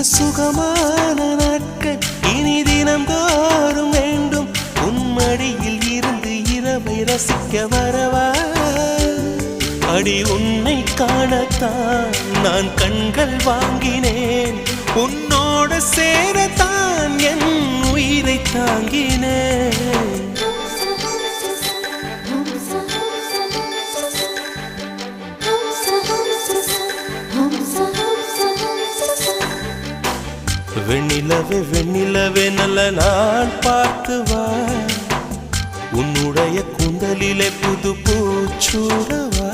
சுகமான நாட்கள் இனி தினந்தோறும் வேண்டும். உன்மடியில் இருந்து இரவை ரசிக்க வரவா? அடி உன்னை காணத்தான் நான் கண்கள் வாங்கினேன். உன்னோட சேரத்தான் என் உயிரை தாங்கினேன். வெண்ணிலவே வெண்ணிலவே நல்ல நாள் பார்த்து வா. உன்னுடைய கூந்தலிலே புது பூச்சூடவா.